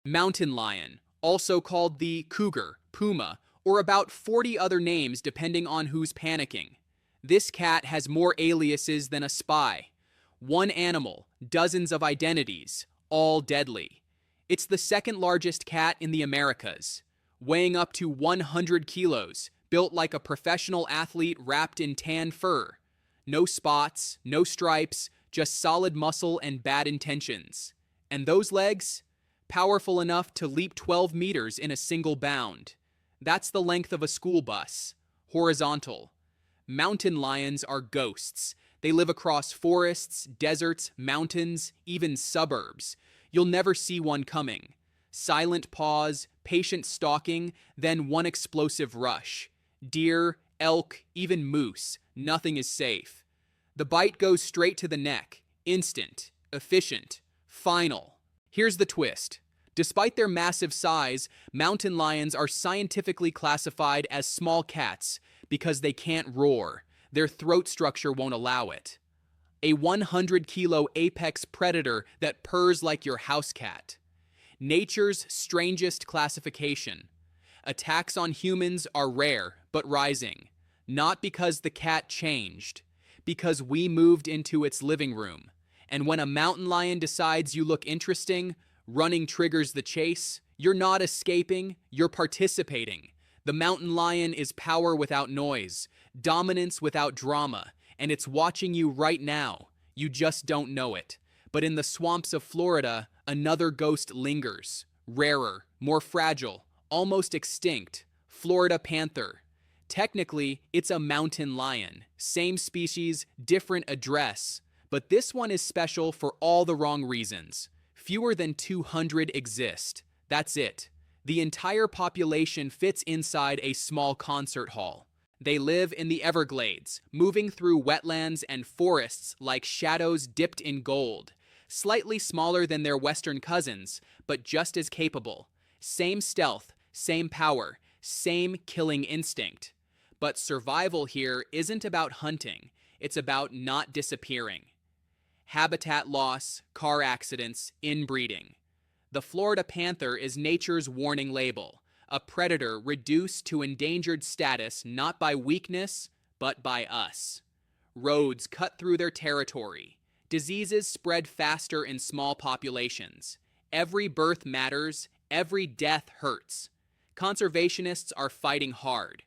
Mountain lion, also called the cougar, puma, or about 40 other names depending on who's panicking. This cat has more aliases than a spy. One animal, dozens of identities, all deadly. It's the second largest cat in the Americas, weighing up to 100 kilos, built like a professional athlete wrapped in tan fur. No spots, no stripes, just solid muscle and bad intentions. And those legs? Powerful enough to leap 12 meters in a single bound. That's the length of a school bus. Horizontal. Mountain lions are ghosts. They live across forests, deserts, mountains, even suburbs. You'll never see one coming. Silent pause, patient stalking, then one explosive rush. Deer, elk, even moose, nothing is safe. The bite goes straight to the neck, instant, efficient, final. Here's the twist. Despite their massive size, mountain lions are scientifically classified as small cats because they can't roar. Their throat structure won't allow it. A 100-kilo apex predator that purrs like your house cat. Nature's strangest classification. Attacks on humans are rare, but rising. Not because the cat changed, because we moved into its living room. And when a mountain lion decides you look interesting, running triggers the chase. You're not escaping, you're participating. The mountain lion is power without noise, dominance without drama, and it's watching you right now. You just don't know it. But in the swamps of Florida, another ghost lingers. Rarer, more fragile, almost extinct. Florida Panther. Technically, it's a mountain lion. Same species, different address. But this one is special for all the wrong reasons. Fewer than 200 exist. That's it. The entire population fits inside a small concert hall. They live in the Everglades, moving through wetlands and forests like shadows dipped in gold. Slightly smaller than their western cousins, but just as capable. Same stealth, same power, same killing instinct. But survival here isn't about hunting. It's about not disappearing. Habitat loss, car accidents, inbreeding. The Florida Panther is nature's warning label, a predator reduced to endangered status not by weakness, but by us. Roads cut through their territory. Diseases spread faster in small populations. Every birth matters, every death hurts. Conservationists are fighting hard.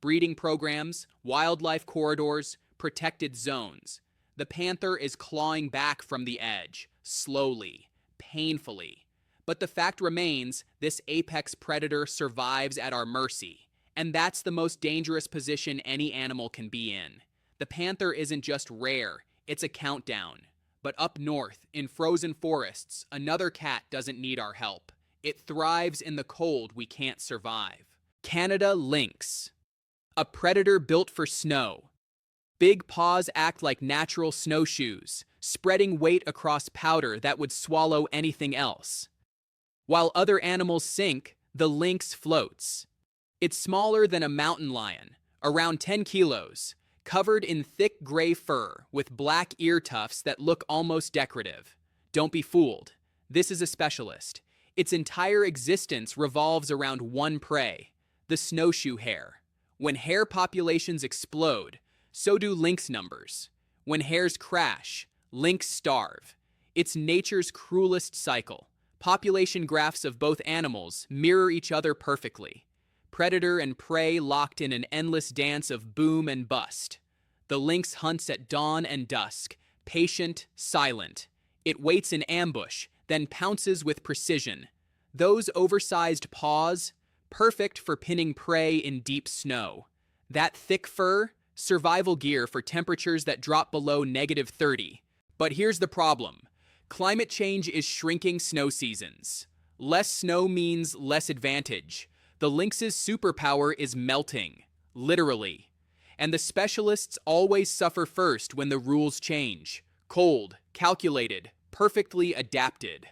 Breeding programs, wildlife corridors, protected zones. The panther is clawing back from the edge, slowly, painfully. But the fact remains, this apex predator survives at our mercy. And that's the most dangerous position any animal can be in. The panther isn't just rare, it's a countdown. But up north, in frozen forests, another cat doesn't need our help. It thrives in the cold we can't survive. Canada Lynx. A predator built for snow. Big paws act like natural snowshoes, spreading weight across powder that would swallow anything else. While other animals sink, the lynx floats. It's smaller than a mountain lion, around 10 kilos, covered in thick gray fur with black ear tufts that look almost decorative. Don't be fooled. This is a specialist. Its entire existence revolves around one prey, the snowshoe hare. When hare populations explode, so do lynx numbers. When hares crash, lynx starve. It's nature's cruelest cycle. Population graphs of both animals mirror each other perfectly. Predator and prey locked in an endless dance of boom and bust. The lynx hunts at dawn and dusk, patient, silent. It waits in ambush, then pounces with precision. Those oversized paws, perfect for pinning prey in deep snow. That thick fur, survival gear for temperatures that drop below -30. But here's the problem. Climate change is shrinking snow seasons. Less snow means less advantage. The lynx's superpower is melting, literally. And the specialists always suffer first when the rules change. Cold, calculated, perfectly adapted.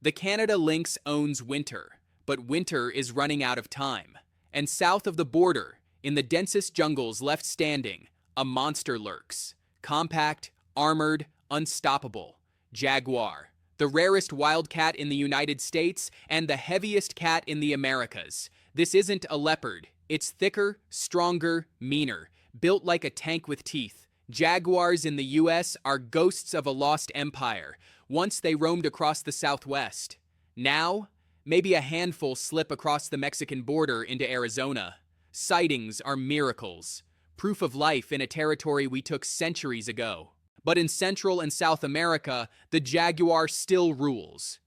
The Canada Lynx owns winter, but winter is running out of time. And south of the border, in the densest jungles left standing, a monster lurks. Compact, armored, unstoppable. Jaguar, the rarest wildcat in the United States, and the heaviest cat in the Americas. This isn't a leopard. It's thicker, stronger, meaner, built like a tank with teeth. Jaguars in the US are ghosts of a lost empire. Once they roamed across the Southwest. Now, maybe a handful slip across the Mexican border into Arizona. Sightings are miracles, proof of life in a territory we took centuries ago. But in Central and South America, the jaguar still rules.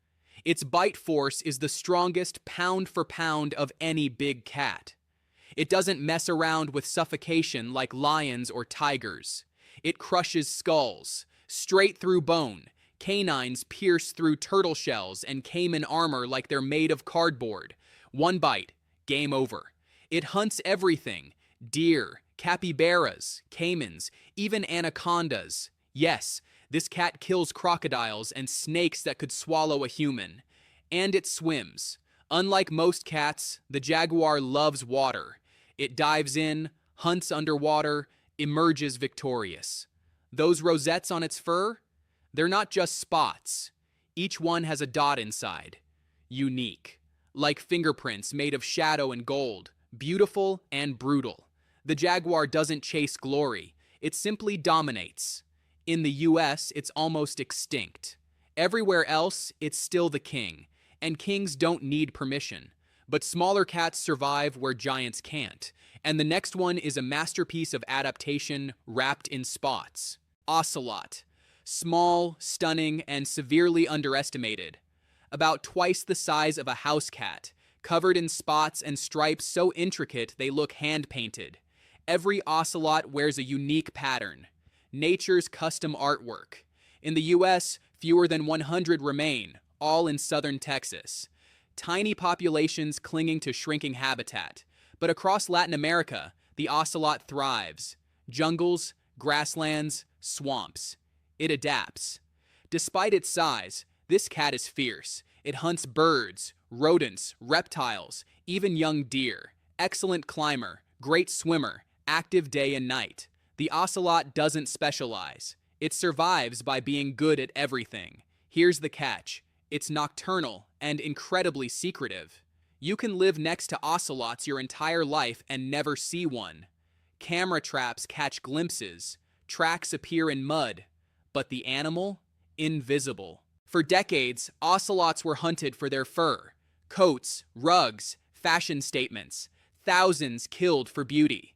Its bite force is the strongest pound for pound of any big cat. It doesn't mess around with suffocation like lions or tigers. It crushes skulls, straight through bone. Canines pierce through turtle shells and caiman armor like they're made of cardboard. One bite, game over. It hunts everything: deer, capybaras, caimans, even anacondas. Yes, this cat kills crocodiles and snakes that could swallow a human. And it swims. Unlike most cats, the jaguar loves water. It dives in, hunts underwater, emerges victorious. Those rosettes on its fur? They're not just spots. Each one has a dot inside. Unique. Like fingerprints made of shadow and gold. Beautiful and brutal. The jaguar doesn't chase glory. It simply dominates. In the US, it's almost extinct. Everywhere else, it's still the king. And kings don't need permission. But smaller cats survive where giants can't. And the next one is a masterpiece of adaptation wrapped in spots. Ocelot. Small, stunning, and severely underestimated. About twice the size of a house cat, covered in spots and stripes so intricate they look hand-painted. Every ocelot wears a unique pattern. Nature's custom artwork. In the US, fewer than 100 remain, all in southern Texas. Tiny populations clinging to shrinking habitat. But across Latin America, the ocelot thrives. Jungles, grasslands, swamps. It adapts. Despite its size, this cat is fierce. It hunts birds, rodents, reptiles, even young deer. Excellent climber, great swimmer, active day and night. The ocelot doesn't specialize. It survives by being good at everything. Here's the catch. It's nocturnal and incredibly secretive. You can live next to ocelots your entire life and never see one. Camera traps catch glimpses. Tracks appear in mud. But the animal? Invisible. For decades, ocelots were hunted for their fur. Coats, rugs, fashion statements. Thousands killed for beauty.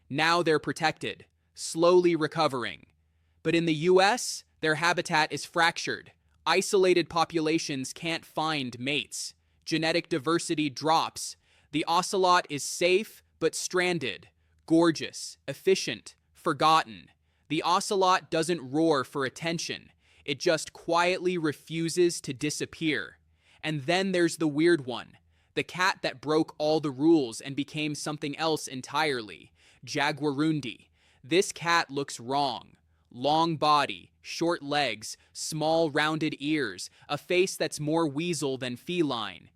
Now they're protected, slowly recovering. But in the US, their habitat is fractured. Isolated populations can't find mates. Genetic diversity drops. The ocelot is safe but stranded. Gorgeous, efficient, forgotten. The ocelot doesn't roar for attention. It just quietly refuses to disappear. And then there's the weird one. The cat that broke all the rules and became something else entirely. Jaguarundi. This cat looks wrong. Long body, short legs, small rounded ears, a face that's more weasel than feline.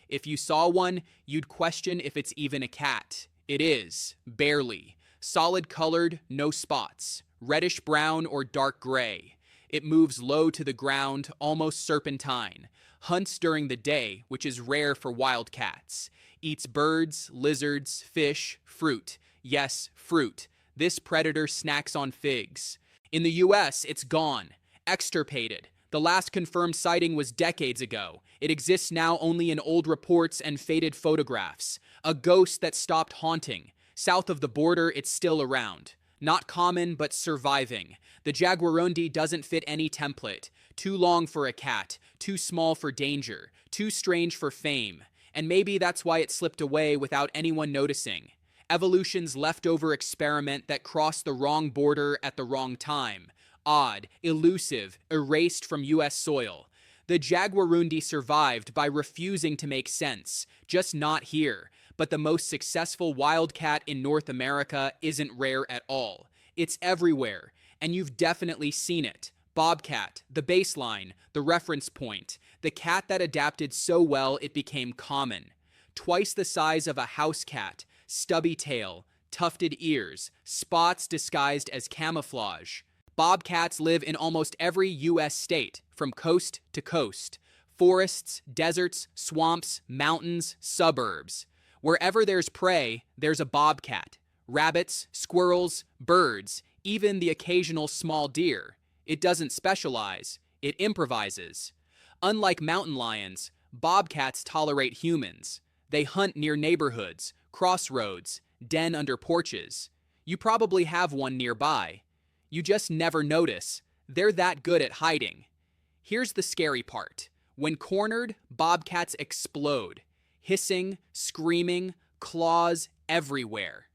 If you saw one, you'd question if it's even a cat. It is, barely. Solid colored, no spots. Reddish brown or dark gray. It moves low to the ground, almost serpentine. Hunts during the day, which is rare for wildcats. Eats birds, lizards, fish, fruit. Yes, fruit. This predator snacks on figs. In the US, it's gone. Extirpated. The last confirmed sighting was decades ago. It exists now only in old reports and faded photographs. A ghost that stopped haunting. South of the border, it's still around. Not common, but surviving. The Jaguarundi doesn't fit any template. Too long for a cat, too small for danger, too strange for fame. And maybe that's why it slipped away without anyone noticing. Evolution's leftover experiment that crossed the wrong border at the wrong time. Odd, elusive, erased from US soil. The Jaguarundi survived by refusing to make sense, just not here. But the most successful wildcat in North America isn't rare at all. It's everywhere, and you've definitely seen it. Bobcat, the baseline, the reference point, the cat that adapted so well it became common. Twice the size of a house cat, stubby tail, tufted ears, spots disguised as camouflage. Bobcats live in almost every U.S. state, from coast to coast. Forests, deserts, swamps, mountains, suburbs. Wherever there's prey, there's a bobcat. Rabbits, squirrels, birds, even the occasional small deer. It doesn't specialize, it improvises. Unlike mountain lions, bobcats tolerate humans. They hunt near neighborhoods, crossroads, den under porches. You probably have one nearby. You just never notice. They're that good at hiding. Here's the scary part. When cornered, bobcats explode. Hissing, screaming, claws everywhere.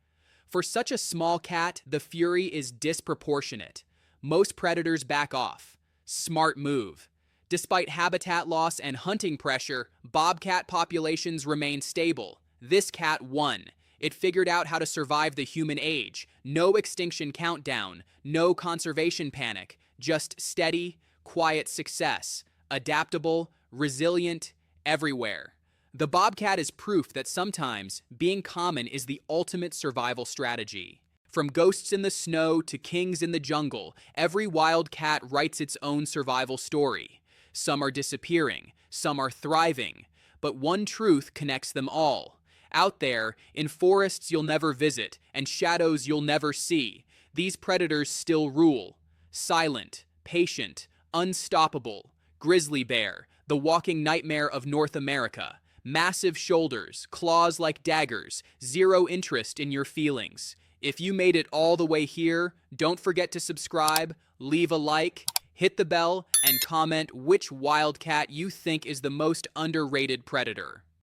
For such a small cat, the fury is disproportionate. Most predators back off. Smart move. Despite habitat loss and hunting pressure, bobcat populations remain stable. This cat won. It figured out how to survive the human age. No extinction countdown, no conservation panic, just steady, quiet success. Adaptable, resilient, everywhere. The bobcat is proof that sometimes being common is the ultimate survival strategy. From ghosts in the snow to kings in the jungle, every wild cat writes its own survival story. Some are disappearing, some are thriving, but one truth connects them all. Out there, in forests you'll never visit and shadows you'll never see, these predators still rule. Silent, patient, unstoppable. Grizzly bear, the walking nightmare of North America. Massive shoulders, claws like daggers, zero interest in your feelings. If you made it all the way here, don't forget to subscribe, leave a like, hit the bell, and comment which wildcat you think is the most underrated predator.